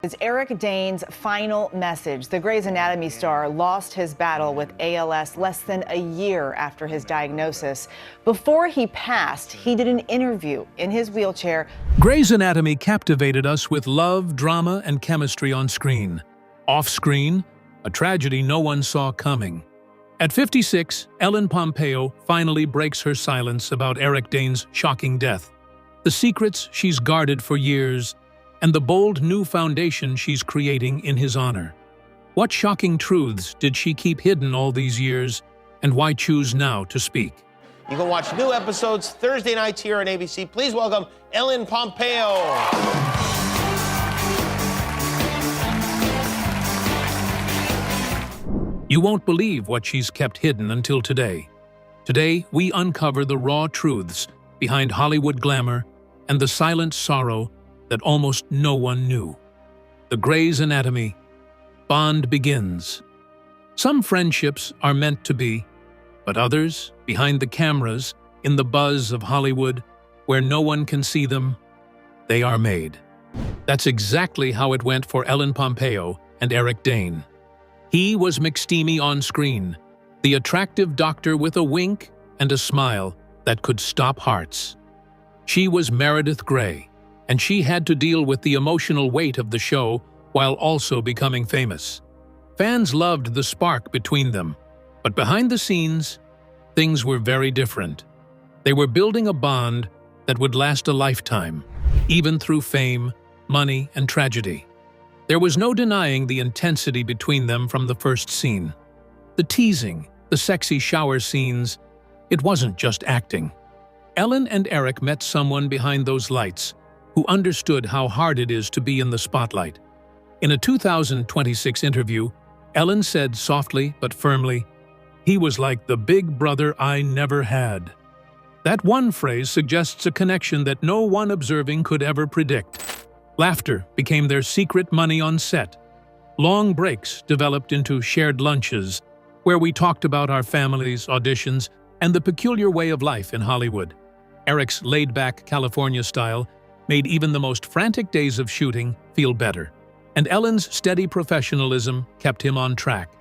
It's Eric Dane's final message. The Grey's Anatomy star lost his battle with ALS less than a year after his diagnosis. Before he passed, he did an interview in his wheelchair. Grey's Anatomy captivated us with love, drama, and chemistry on screen. Off-screen, a tragedy no one saw coming. At 56, Ellen Pompeo finally breaks her silence about Eric Dane's shocking death. The secrets she's guarded for years, and the bold new foundation she's creating in his honor. What shocking truths did she keep hidden all these years, and why choose now to speak? You can watch new episodes Thursday nights here on ABC. Please welcome Ellen Pompeo. You won't believe what she's kept hidden until today. Today, we uncover the raw truths behind Hollywood glamour and the silent sorrow that almost no one knew. The Grey's Anatomy. Bond begins. Some friendships are meant to be, but others, behind the cameras, in the buzz of Hollywood, where no one can see them, they are made. That's exactly how it went for Ellen Pompeo and Eric Dane. He was McSteamy on screen, the attractive doctor with a wink and a smile that could stop hearts. She was Meredith Grey, and she had to deal with the emotional weight of the show while also becoming famous. Fans loved the spark between them, but behind the scenes, things were very different. They were building a bond that would last a lifetime, even through fame, money, and tragedy. There was no denying the intensity between them from the first scene. The teasing, the sexy shower scenes, it wasn't just acting. Ellen and Eric met someone behind those lights who understood how hard it is to be in the spotlight. In a 2026 interview, Ellen said softly but firmly, "He was like the big brother I never had." That one phrase suggests a connection that no one observing could ever predict. Laughter became their secret money on set. Long breaks developed into shared lunches, where we talked about our families, auditions, and the peculiar way of life in Hollywood. Eric's laid-back California style made even the most frantic days of shooting feel better, and Ellen's steady professionalism kept him on track.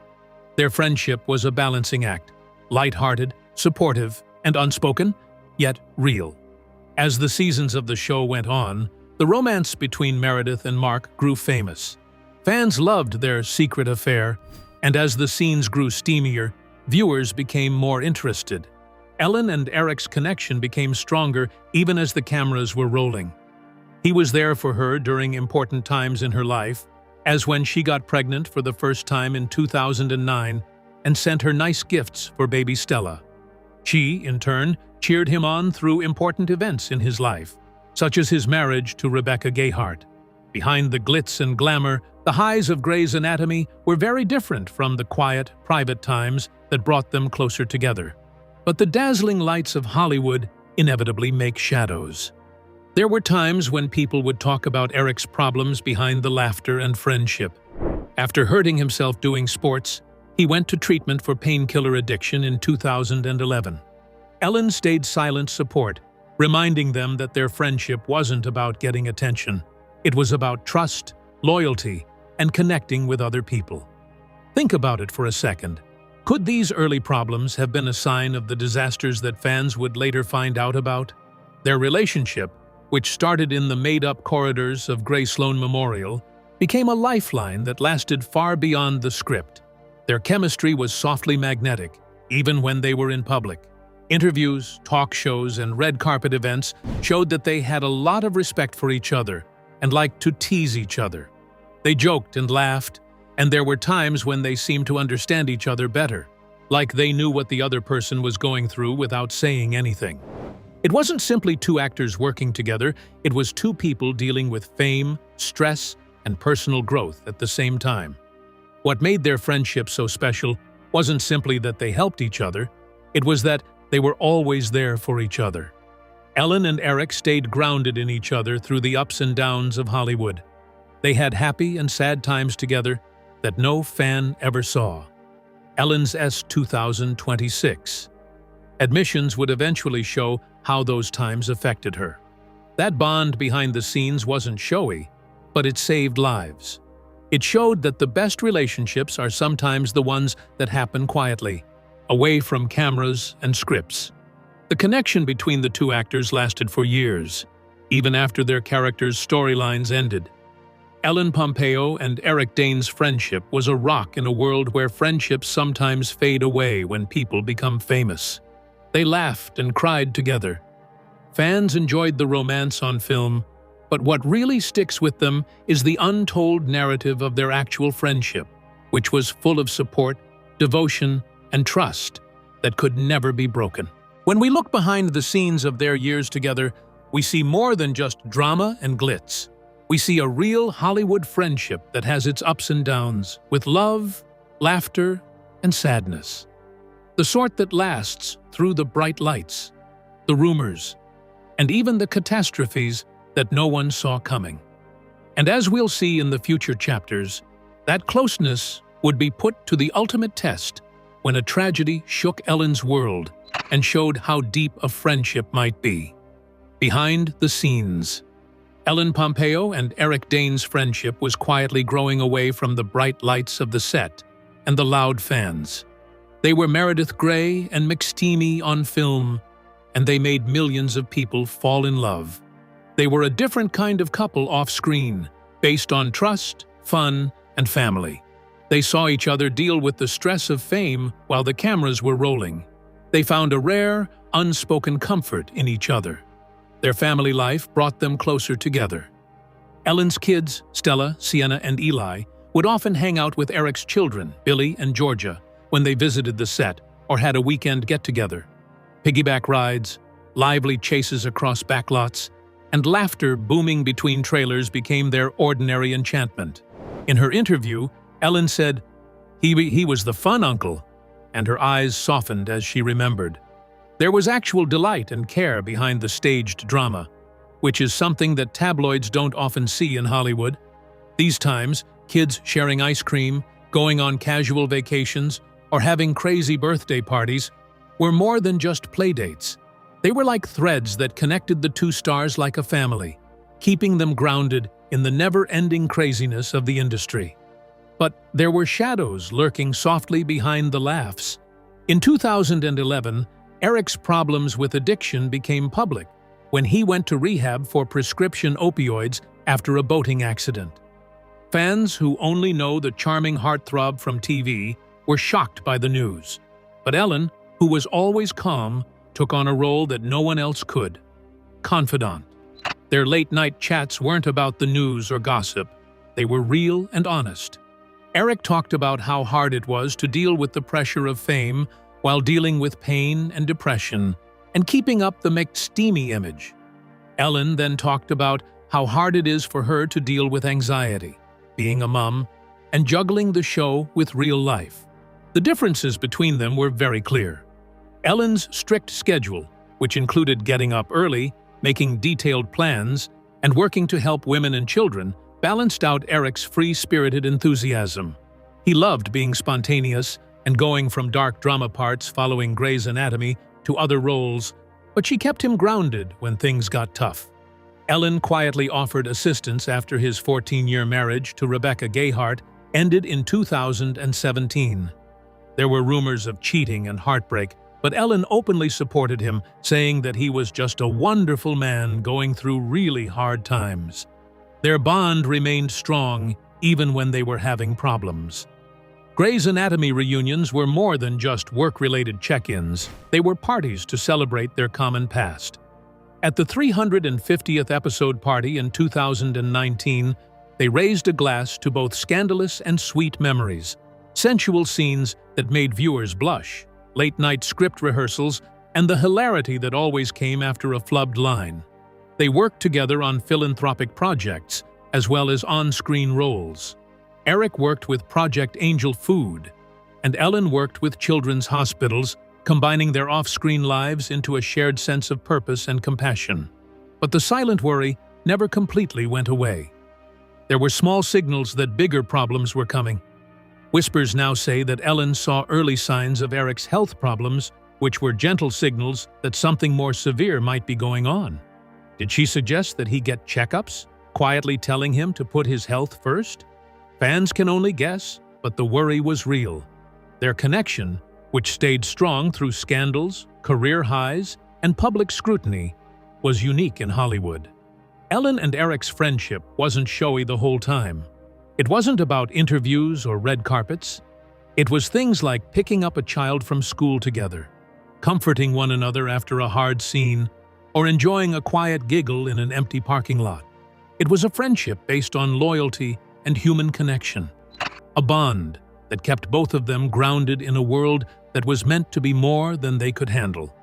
Their friendship was a balancing act, light-hearted, supportive, and unspoken, yet real. As the seasons of the show went on, the romance between Meredith and Mark grew famous. Fans loved their secret affair, and as the scenes grew steamier, viewers became more interested. Ellen and Eric's connection became stronger even as the cameras were rolling. He was there for her during important times in her life, as when she got pregnant for the first time in 2009 and sent her nice gifts for baby Stella. She, in turn, cheered him on through important events in his life, such as his marriage to Rebecca Gayheart. Behind the glitz and glamour, the highs of Grey's Anatomy were very different from the quiet, private times that brought them closer together. But the dazzling lights of Hollywood inevitably make shadows. There were times when people would talk about Eric's problems behind the laughter and friendship. After hurting himself doing sports, he went to treatment for painkiller addiction in 2011. Ellen stayed silent support, reminding them that their friendship wasn't about getting attention. It was about trust, loyalty, and connecting with other people. Think about it for a second. Could these early problems have been a sign of the disasters that fans would later find out about? Their relationship, which started in the made-up corridors of Grey Sloan Memorial, became a lifeline that lasted far beyond the script. Their chemistry was softly magnetic, even when they were in public. Interviews, talk shows, and red carpet events showed that they had a lot of respect for each other and liked to tease each other. They joked and laughed, and there were times when they seemed to understand each other better, like they knew what the other person was going through without saying anything. It wasn't simply two actors working together, it was two people dealing with fame, stress, and personal growth at the same time. What made their friendship so special wasn't simply that they helped each other, it was that they were always there for each other. Ellen and Eric stayed grounded in each other through the ups and downs of Hollywood. They had happy and sad times together that no fan ever saw. Ellen's S2026. Admissions would eventually show how those times affected her. That bond behind the scenes wasn't showy, but it saved lives. It showed that the best relationships are sometimes the ones that happen quietly, away from cameras and scripts. The connection between the two actors lasted for years, even after their characters' storylines ended. Ellen Pompeo and Eric Dane's friendship was a rock in a world where friendships sometimes fade away when people become famous. They laughed and cried together. Fans enjoyed the romance on film, but what really sticks with them is the untold narrative of their actual friendship, which was full of support, devotion, and trust that could never be broken. When we look behind the scenes of their years together, we see more than just drama and glitz. We see a real Hollywood friendship that has its ups and downs, with love, laughter, and sadness. The sort that lasts through the bright lights, the rumors, and even the catastrophes that no one saw coming. And as we'll see in the future chapters, that closeness would be put to the ultimate test when a tragedy shook Ellen's world and showed how deep a friendship might be. Behind the scenes, Ellen Pompeo and Eric Dane's friendship was quietly growing away from the bright lights of the set and the loud fans. They were Meredith Grey and McSteamy on film, and they made millions of people fall in love. They were a different kind of couple off-screen, based on trust, fun, and family. They saw each other deal with the stress of fame while the cameras were rolling. They found a rare, unspoken comfort in each other. Their family life brought them closer together. Ellen's kids, Stella, Sienna, and Eli, would often hang out with Eric's children, Billy and Georgia, when they visited the set or had a weekend get-together. Piggyback rides, lively chases across backlots, and laughter booming between trailers became their ordinary enchantment. In her interview, Ellen said, he was the fun uncle, and her eyes softened as she remembered. There was actual delight and care behind the staged drama, which is something that tabloids don't often see in Hollywood. These times, kids sharing ice cream, going on casual vacations, or having crazy birthday parties were more than just playdates. They were like threads that connected the two stars like a family, keeping them grounded in the never-ending craziness of the industry. But there were shadows lurking softly behind the laughs. In 2011, Eric's problems with addiction became public when he went to rehab for prescription opioids after a boating accident. Fans who only know the charming heartthrob from TV were shocked by the news. But Ellen, who was always calm, took on a role that no one else could: confidant. Their late-night chats weren't about the news or gossip. They were real and honest. Eric talked about how hard it was to deal with the pressure of fame while dealing with pain and depression and keeping up the McSteamy image. Ellen then talked about how hard it is for her to deal with anxiety, being a mom, and juggling the show with real life. The differences between them were very clear. Ellen's strict schedule, which included getting up early, making detailed plans, and working to help women and children, balanced out Eric's free-spirited enthusiasm. He loved being spontaneous and going from dark drama parts following Grey's Anatomy to other roles, but she kept him grounded when things got tough. Ellen quietly offered assistance after his 14-year marriage to Rebecca Gayheart ended in 2017. There were rumors of cheating and heartbreak, but Ellen openly supported him, saying that he was just a wonderful man going through really hard times. Their bond remained strong even when they were having problems. Grey's Anatomy reunions were more than just work-related check-ins. They were parties to celebrate their common past. At the 350th episode party in 2019, they raised a glass to both scandalous and sweet memories, sensual scenes that made viewers blush, late-night script rehearsals, and the hilarity that always came after a flubbed line. They worked together on philanthropic projects, as well as on-screen roles. Eric worked with Project Angel Food, and Ellen worked with children's hospitals, combining their off-screen lives into a shared sense of purpose and compassion. But the silent worry never completely went away. There were small signals that bigger problems were coming. Whispers now say that Ellen saw early signs of Eric's health problems, which were gentle signals that something more severe might be going on. Did she suggest that he get checkups? quietly telling him to put his health first? Fans can only guess, but the worry was real. Their connection, which stayed strong through scandals, career highs, and public scrutiny, was unique in Hollywood. Ellen and Eric's friendship wasn't showy the whole time. It wasn't about interviews or red carpets. It was things like picking up a child from school together, comforting one another after a hard scene, or enjoying a quiet giggle in an empty parking lot. It was a friendship based on loyalty and human connection, a bond that kept both of them grounded in a world that was meant to be more than they could handle.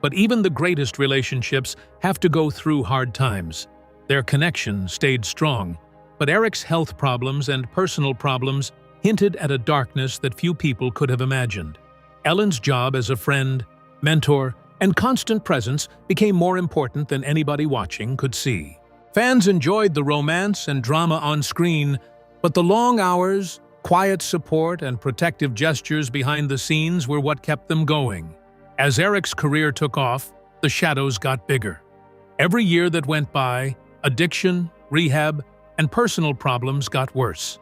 But even the greatest relationships have to go through hard times. Their connection stayed strong, but Eric's health problems and personal problems hinted at a darkness that few people could have imagined. Ellen's job as a friend, mentor, and constant presence became more important than anybody watching could see. Fans enjoyed the romance and drama on screen, but the long hours, quiet support, and protective gestures behind the scenes were what kept them going. As Eric's career took off, the shadows got bigger. Every year that went by, addiction, rehab, and personal problems got worse.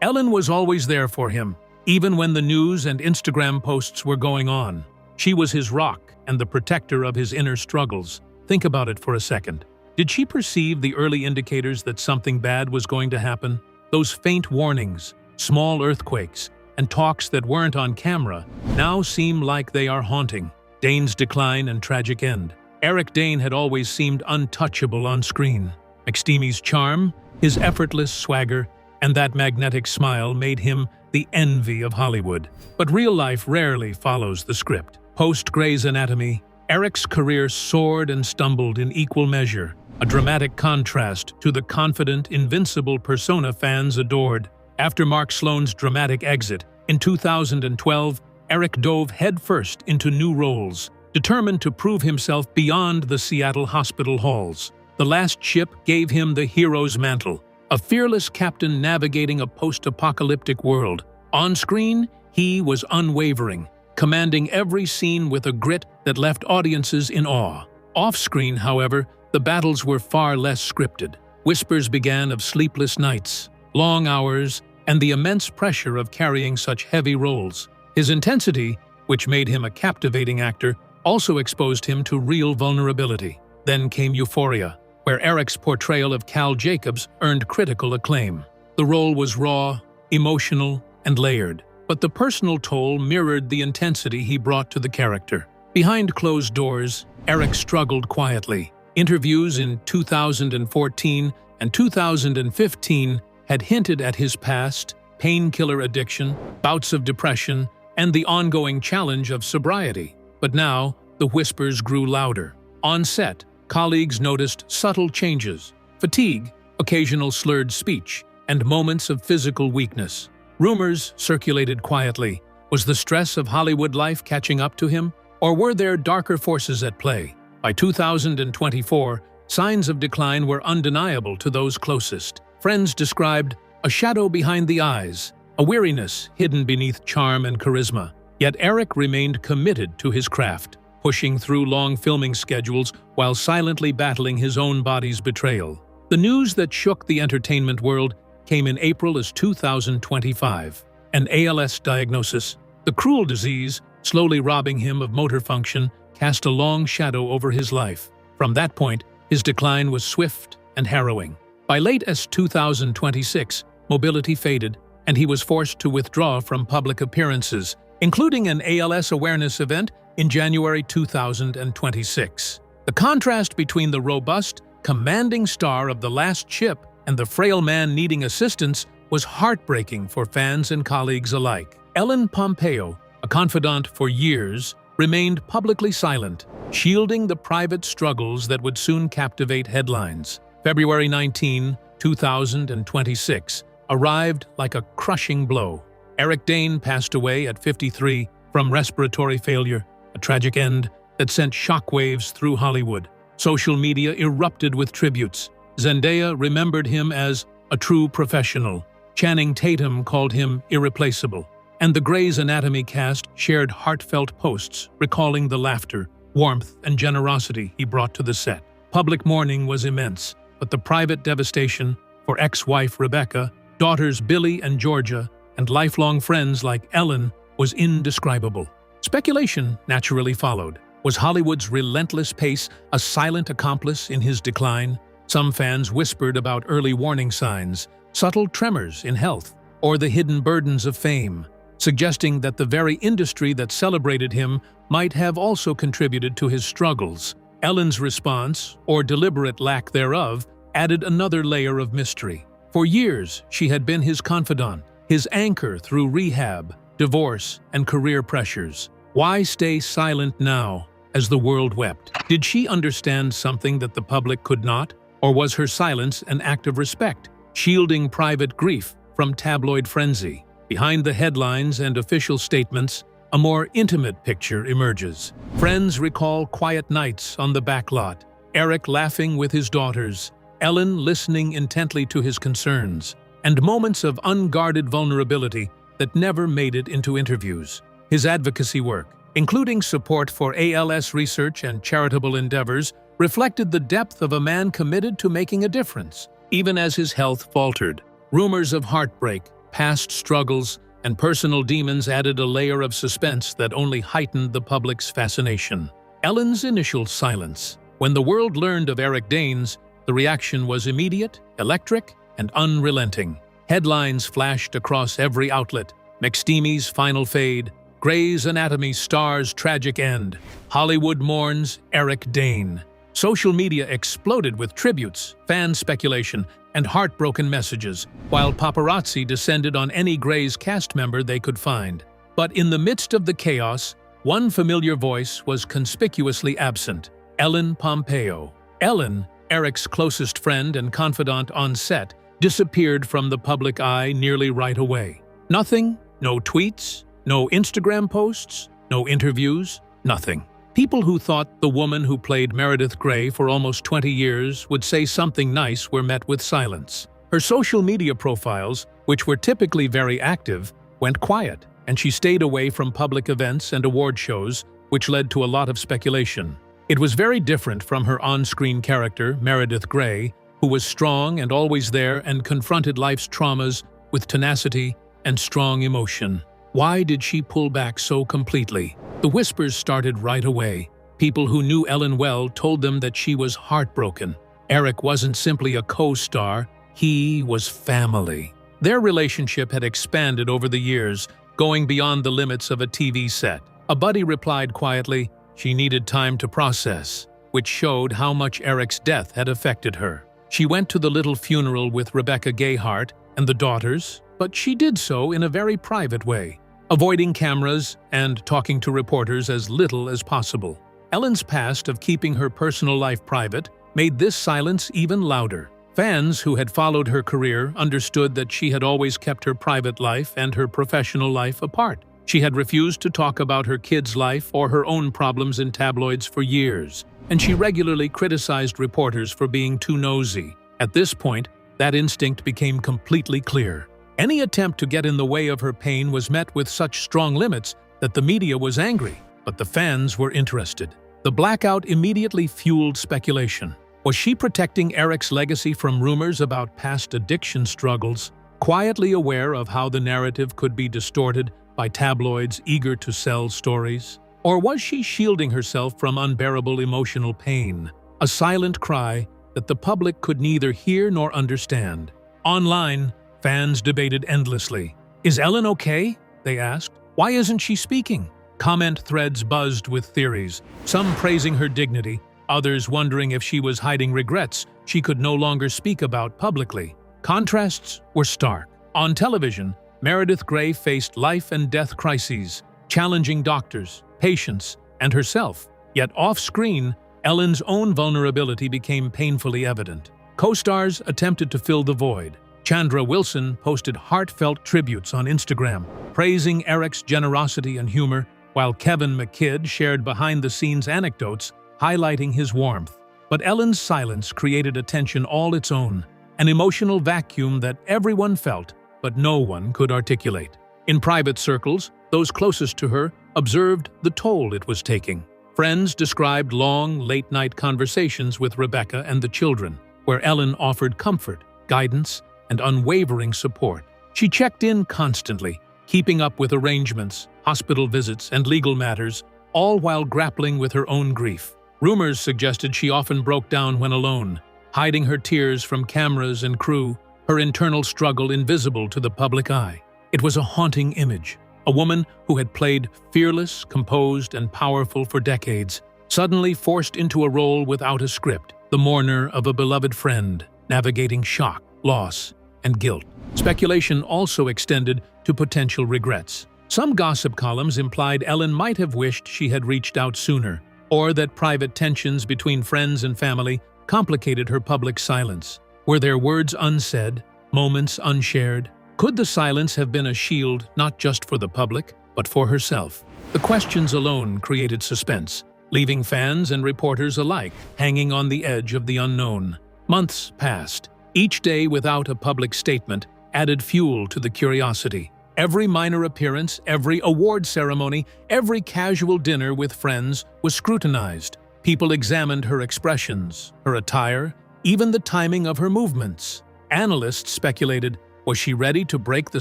Ellen was always there for him, even when the news and Instagram posts were going on. She was his rock and the protector of his inner struggles. Think about it for a second. Did she perceive the early indicators that something bad was going to happen? Those faint warnings, small earthquakes, and talks that weren't on camera now seem like they are haunting. Dane's decline and tragic end. Eric Dane had always seemed untouchable on screen. McSteamy's charm, his effortless swagger, and that magnetic smile made him the envy of Hollywood. But real life rarely follows the script. Post-Grey's Anatomy, Eric's career soared and stumbled in equal measure, a dramatic contrast to the confident, invincible persona fans adored. After Mark Sloan's dramatic exit, in 2012, Eric dove headfirst into new roles, determined to prove himself beyond the Seattle hospital halls. The Last Ship gave him the hero's mantle, a fearless captain navigating a post-apocalyptic world. On screen, he was unwavering, commanding every scene with a grit that left audiences in awe. Off-screen, however, the battles were far less scripted. Whispers began of sleepless nights, long hours, and the immense pressure of carrying such heavy roles. His intensity, which made him a captivating actor, also exposed him to real vulnerability. Then came Euphoria, where Eric's portrayal of Cal Jacobs earned critical acclaim. The role was raw, emotional, and layered, but the personal toll mirrored the intensity he brought to the character. Behind closed doors, Eric struggled quietly. Interviews in 2014 and 2015 had hinted at his past, painkiller addiction, bouts of depression, and the ongoing challenge of sobriety. But now, the whispers grew louder. On set, colleagues noticed subtle changes: fatigue, occasional slurred speech, and moments of physical weakness. Rumors circulated quietly. Was the stress of Hollywood life catching up to him? Or were there darker forces at play? By 2024, signs of decline were undeniable to those closest. Friends described a shadow behind the eyes, a weariness hidden beneath charm and charisma. Yet Eric remained committed to his craft, pushing through long filming schedules while silently battling his own body's betrayal. The news that shook the entertainment world came in April as 2025. An ALS diagnosis, the cruel disease slowly robbing him of motor function, cast a long shadow over his life. From that point, his decline was swift and harrowing. By late as 2026, mobility faded, and he was forced to withdraw from public appearances, including an ALS awareness event in January 2026. The contrast between the robust, commanding star of The Last Ship and the frail man needing assistance was heartbreaking for fans and colleagues alike. Ellen Pompeo, a confidant for years, remained publicly silent, shielding the private struggles that would soon captivate headlines. February 19, 2026, arrived like a crushing blow. Eric Dane passed away at 53 from respiratory failure, a tragic end that sent shockwaves through Hollywood. Social media erupted with tributes. Zendaya remembered him as a true professional. Channing Tatum called him irreplaceable. And the Grey's Anatomy cast shared heartfelt posts recalling the laughter, warmth, and generosity he brought to the set. Public mourning was immense, but the private devastation for ex-wife Rebecca, daughters Billy and Georgia, and lifelong friends like Ellen was indescribable. Speculation naturally followed. Was Hollywood's relentless pace a silent accomplice in his decline? Some fans whispered about early warning signs, subtle tremors in health, or the hidden burdens of fame, suggesting that the very industry that celebrated him might have also contributed to his struggles. Ellen's response, or deliberate lack thereof, added another layer of mystery. For years, she had been his confidant, his anchor through rehab, divorce, and career pressures. Why stay silent now, as the world wept? Did she understand something that the public could not? Or was her silence an act of respect, shielding private grief from tabloid frenzy? Behind the headlines and official statements, a more intimate picture emerges. Friends recall quiet nights on the backlot, Eric laughing with his daughters, Ellen listening intently to his concerns, and moments of unguarded vulnerability that never made it into interviews. His advocacy work, including support for ALS research and charitable endeavors, reflected the depth of a man committed to making a difference, even as his health faltered. Rumors of heartbreak, past struggles, and personal demons added a layer of suspense that only heightened the public's fascination. Ellen's initial silence. When the world learned of Eric Dane's, the reaction was immediate, electric, and unrelenting. Headlines flashed across every outlet: McSteamy's final fade, Grey's Anatomy star's tragic end, Hollywood mourns Eric Dane. Social media exploded with tributes, fan speculation, and heartbroken messages, while paparazzi descended on any Grey's cast member they could find. But in the midst of the chaos, one familiar voice was conspicuously absent: Ellen Pompeo. Ellen, Eric's closest friend and confidant on set, disappeared from the public eye nearly right away. Nothing, no tweets, no Instagram posts, no interviews, nothing. People who thought the woman who played Meredith Grey for almost 20 years would say something nice were met with silence. Her social media profiles, which were typically very active, went quiet, and she stayed away from public events and award shows, which led to a lot of speculation. It was very different from her on-screen character, Meredith Grey, who was strong and always there and confronted life's traumas with tenacity and strong emotion. Why did she pull back so completely? The whispers started right away. People who knew Ellen well told them that she was heartbroken. Eric wasn't simply a co-star, he was family. Their relationship had expanded over the years, going beyond the limits of a TV set. A buddy replied quietly she needed time to process, which showed how much Eric's death had affected her. She went to the little funeral with Rebecca Gayheart and the daughters, but she did so in a very private way, avoiding cameras and talking to reporters as little as possible. Ellen's past of keeping her personal life private made this silence even louder. Fans who had followed her career understood that she had always kept her private life and her professional life apart. She had refused to talk about her kids' life or her own problems in tabloids for years, and she regularly criticized reporters for being too nosy. At this point, that instinct became completely clear. Any attempt to get in the way of her pain was met with such strong limits that the media was angry, but the fans were interested. The blackout immediately fueled speculation. Was she protecting Eric's legacy from rumors about past addiction struggles, quietly aware of how the narrative could be distorted by tabloids eager to sell stories? Or was she shielding herself from unbearable emotional pain, a silent cry that the public could neither hear nor understand? Online, fans debated endlessly. Is Ellen okay? They asked. Why isn't she speaking? Comment threads buzzed with theories, some praising her dignity, others wondering if she was hiding regrets she could no longer speak about publicly. Contrasts were stark. On television, Meredith Grey faced life and death crises, challenging doctors, patients, and herself. Yet off-screen, Ellen's own vulnerability became painfully evident. Co-stars attempted to fill the void. Chandra Wilson posted heartfelt tributes on Instagram, praising Eric's generosity and humor, while Kevin McKidd shared behind-the-scenes anecdotes highlighting his warmth. But Ellen's silence created a tension all its own, an emotional vacuum that everyone felt, but no one could articulate. In private circles, those closest to her observed the toll it was taking. Friends described long, late-night conversations with Rebecca and the children, where Ellen offered comfort, guidance, and unwavering support. She checked in constantly, keeping up with arrangements, hospital visits, and legal matters, all while grappling with her own grief. Rumors suggested she often broke down when alone, hiding her tears from cameras and crew, her internal struggle invisible to the public eye. It was a haunting image. A woman who had played fearless, composed, and powerful for decades, suddenly forced into a role without a script, the mourner of a beloved friend, navigating shock, loss, and guilt. Speculation also extended to potential regrets. Some gossip columns implied Ellen might have wished she had reached out sooner, or that private tensions between friends and family complicated her public silence. Were there words unsaid, moments unshared? Could the silence have been a shield not just for the public, but for herself? The questions alone created suspense, leaving fans and reporters alike hanging on the edge of the unknown. Months passed. Each day without a public statement added fuel to the curiosity. Every minor appearance, every award ceremony, every casual dinner with friends was scrutinized. People examined her expressions, her attire, even the timing of her movements. Analysts speculated, was she ready to break the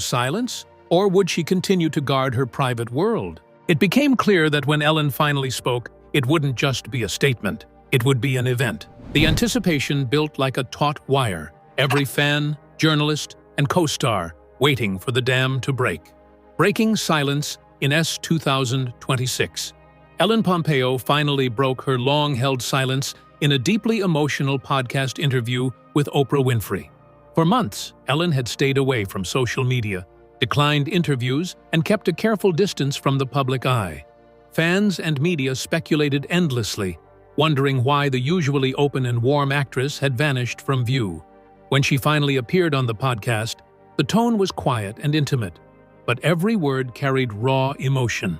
silence? Or would she continue to guard her private world? It became clear that when Ellen finally spoke, it wouldn't just be a statement. It would be an event. The anticipation built like a taut wire. Every fan, journalist, and co-star waiting for the dam to break. Breaking silence in 2026. Ellen Pompeo finally broke her long-held silence in a deeply emotional podcast interview with Oprah Winfrey. For months, Ellen had stayed away from social media, declined interviews, and kept a careful distance from the public eye. Fans and media speculated endlessly, wondering why the usually open and warm actress had vanished from view. When she finally appeared on the podcast, the tone was quiet and intimate, but every word carried raw emotion.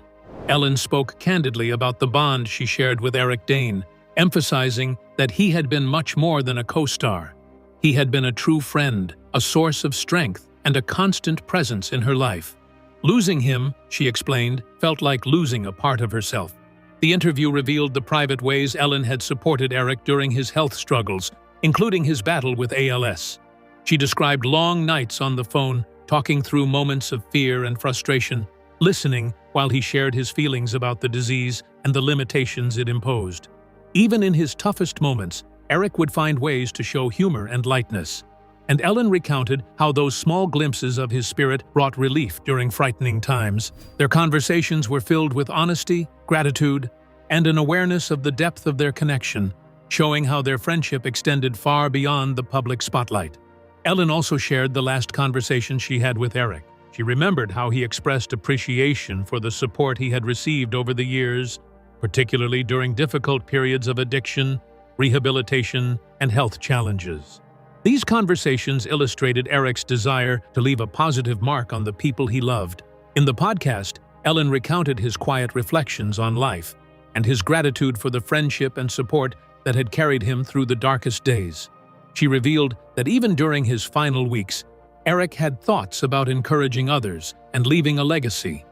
Ellen spoke candidly about the bond she shared with Eric Dane, emphasizing that he had been much more than a co-star. He had been a true friend, a source of strength, and a constant presence in her life. Losing him, she explained, felt like losing a part of herself. The interview revealed the private ways Ellen had supported Eric during his health struggles, including his battle with ALS. She described long nights on the phone, talking through moments of fear and frustration, listening while he shared his feelings about the disease and the limitations it imposed. Even in his toughest moments, Eric would find ways to show humor and lightness. And Ellen recounted how those small glimpses of his spirit brought relief during frightening times. Their conversations were filled with honesty, gratitude, and an awareness of the depth of their connection, showing how their friendship extended far beyond the public spotlight. Ellen also shared the last conversation she had with Eric. She remembered how he expressed appreciation for the support he had received over the years, particularly during difficult periods of addiction, rehabilitation, and health challenges. These conversations illustrated Eric's desire to leave a positive mark on the people he loved. In the podcast, Ellen recounted his quiet reflections on life and his gratitude for the friendship and support that had carried him through the darkest days. She revealed that even during his final weeks, Eric had thoughts about encouraging others and leaving a legacy,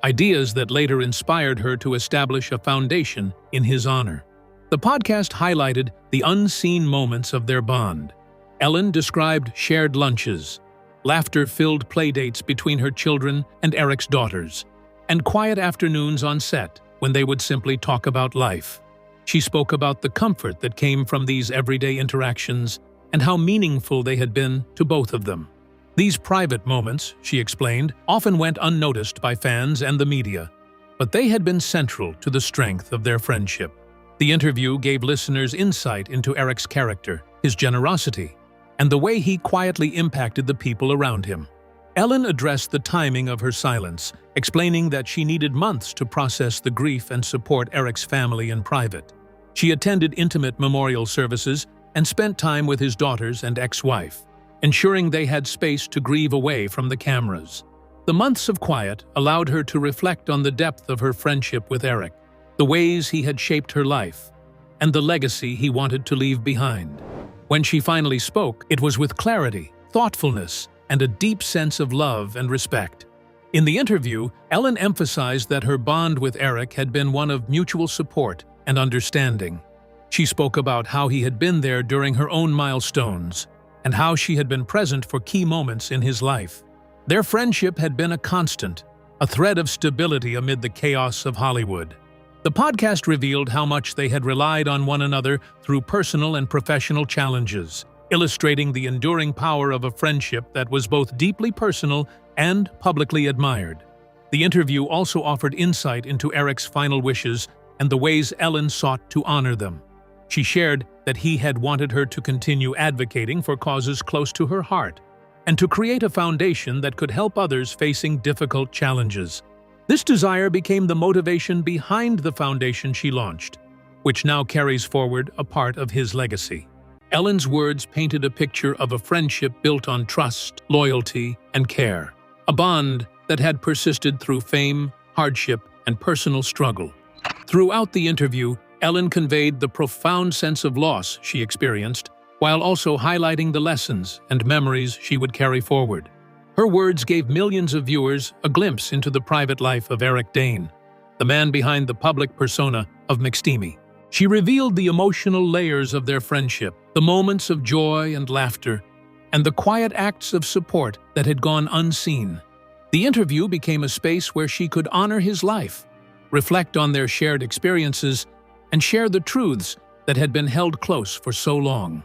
ideas that later inspired her to establish a foundation in his honor. The podcast highlighted the unseen moments of their bond. Ellen described shared lunches, laughter-filled playdates between her children and Eric's daughters, and quiet afternoons on set when they would simply talk about life. She spoke about the comfort that came from these everyday interactions and how meaningful they had been to both of them. These private moments, she explained, often went unnoticed by fans and the media, but they had been central to the strength of their friendship. The interview gave listeners insight into Eric's character, his generosity, and the way he quietly impacted the people around him. Ellen addressed the timing of her silence, explaining that she needed months to process the grief and support Eric's family in private. She attended intimate memorial services and spent time with his daughters and ex-wife, ensuring they had space to grieve away from the cameras. The months of quiet allowed her to reflect on the depth of her friendship with Eric, the ways he had shaped her life, and the legacy he wanted to leave behind. When she finally spoke, it was with clarity, thoughtfulness, and a deep sense of love and respect. In the interview, Ellen emphasized that her bond with Eric had been one of mutual support and understanding. She spoke about how he had been there during her own milestones and how she had been present for key moments in his life. Their friendship had been a constant, a thread of stability amid the chaos of Hollywood. The podcast revealed how much they had relied on one another through personal and professional challenges, illustrating the enduring power of a friendship that was both deeply personal and publicly admired. The interview also offered insight into Eric's final wishes and the ways Ellen sought to honor them. She shared that he had wanted her to continue advocating for causes close to her heart and to create a foundation that could help others facing difficult challenges. This desire became the motivation behind the foundation she launched, which now carries forward a part of his legacy. Ellen's words painted a picture of a friendship built on trust, loyalty, and care, a bond that had persisted through fame, hardship, and personal struggle. Throughout the interview, Ellen conveyed the profound sense of loss she experienced, while also highlighting the lessons and memories she would carry forward. Her words gave millions of viewers a glimpse into the private life of Eric Dane, the man behind the public persona of McSteamy. She revealed the emotional layers of their friendship, the moments of joy and laughter, and the quiet acts of support that had gone unseen. The interview became a space where she could honor his life, reflect on their shared experiences, and share the truths that had been held close for so long.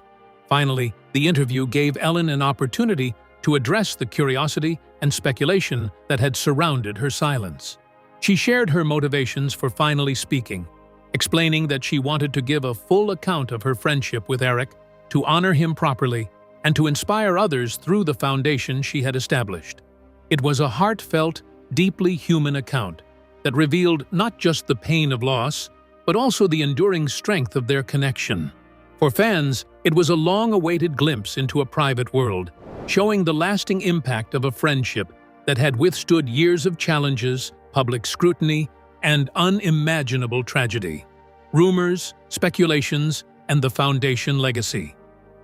Finally, the interview gave Ellen an opportunity to address the curiosity and speculation that had surrounded her silence. She shared her motivations for finally speaking, explaining that she wanted to give a full account of her friendship with Eric, to honor him properly, and to inspire others through the foundation she had established. It was a heartfelt, deeply human account that revealed not just the pain of loss, but also the enduring strength of their connection. For fans, it was a long-awaited glimpse into a private world, showing the lasting impact of a friendship that had withstood years of challenges, public scrutiny, and unimaginable tragedy. Rumors, speculations, and the foundation legacy.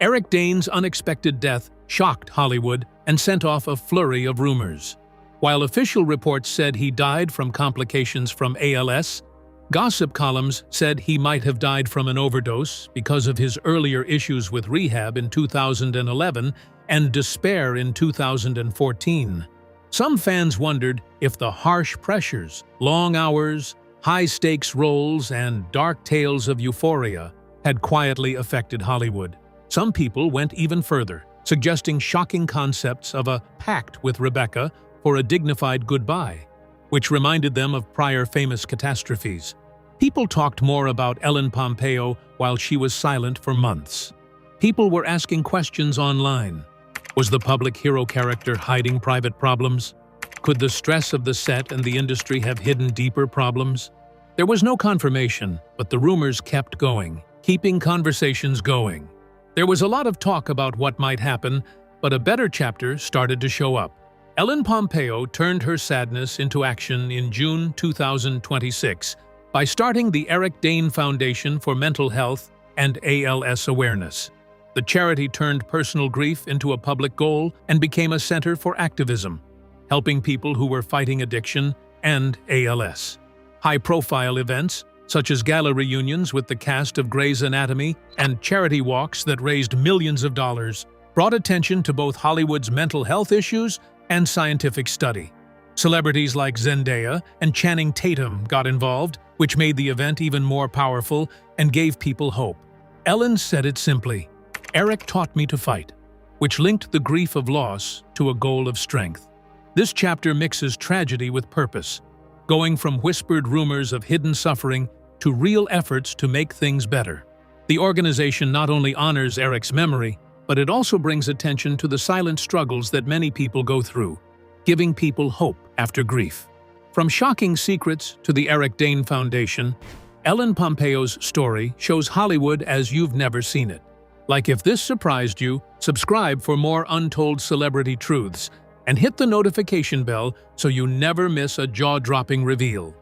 Eric Dane's unexpected death shocked Hollywood and sent off a flurry of rumors. While official reports said he died from complications from ALS, gossip columns said he might have died from an overdose because of his earlier issues with rehab in 2011 and despair in 2014. Some fans wondered if the harsh pressures, long hours, high-stakes roles, and dark tales of euphoria had quietly affected Hollywood. Some people went even further, suggesting shocking concepts of a pact with Rebecca for a dignified goodbye, which reminded them of prior famous catastrophes. People talked more about Ellen Pompeo while she was silent for months. People were asking questions online. Was the public hero character hiding private problems? Could the stress of the set and the industry have hidden deeper problems? There was no confirmation, but the rumors kept going, keeping conversations going. There was a lot of talk about what might happen, but a better chapter started to show up. Ellen Pompeo turned her sadness into action in June 2026 by starting the Eric Dane Foundation for Mental Health and ALS Awareness. The charity turned personal grief into a public goal and became a center for activism, helping people who were fighting addiction and ALS. High-profile events, such as gala reunions with the cast of Grey's Anatomy and charity walks that raised millions of dollars, brought attention to both Hollywood's mental health issues and scientific study. Celebrities like Zendaya and Channing Tatum got involved, which made the event even more powerful and gave people hope. Ellen said it simply, "Eric taught me to fight," which linked the grief of loss to a goal of strength. This chapter mixes tragedy with purpose, going from whispered rumors of hidden suffering to real efforts to make things better. The organization not only honors Eric's memory, but it also brings attention to the silent struggles that many people go through, giving people hope after grief. From shocking secrets to the Eric Dane Foundation, Ellen Pompeo's story shows Hollywood as you've never seen it. Like if this surprised you, subscribe for more untold celebrity truths and hit the notification bell so you never miss a jaw-dropping reveal.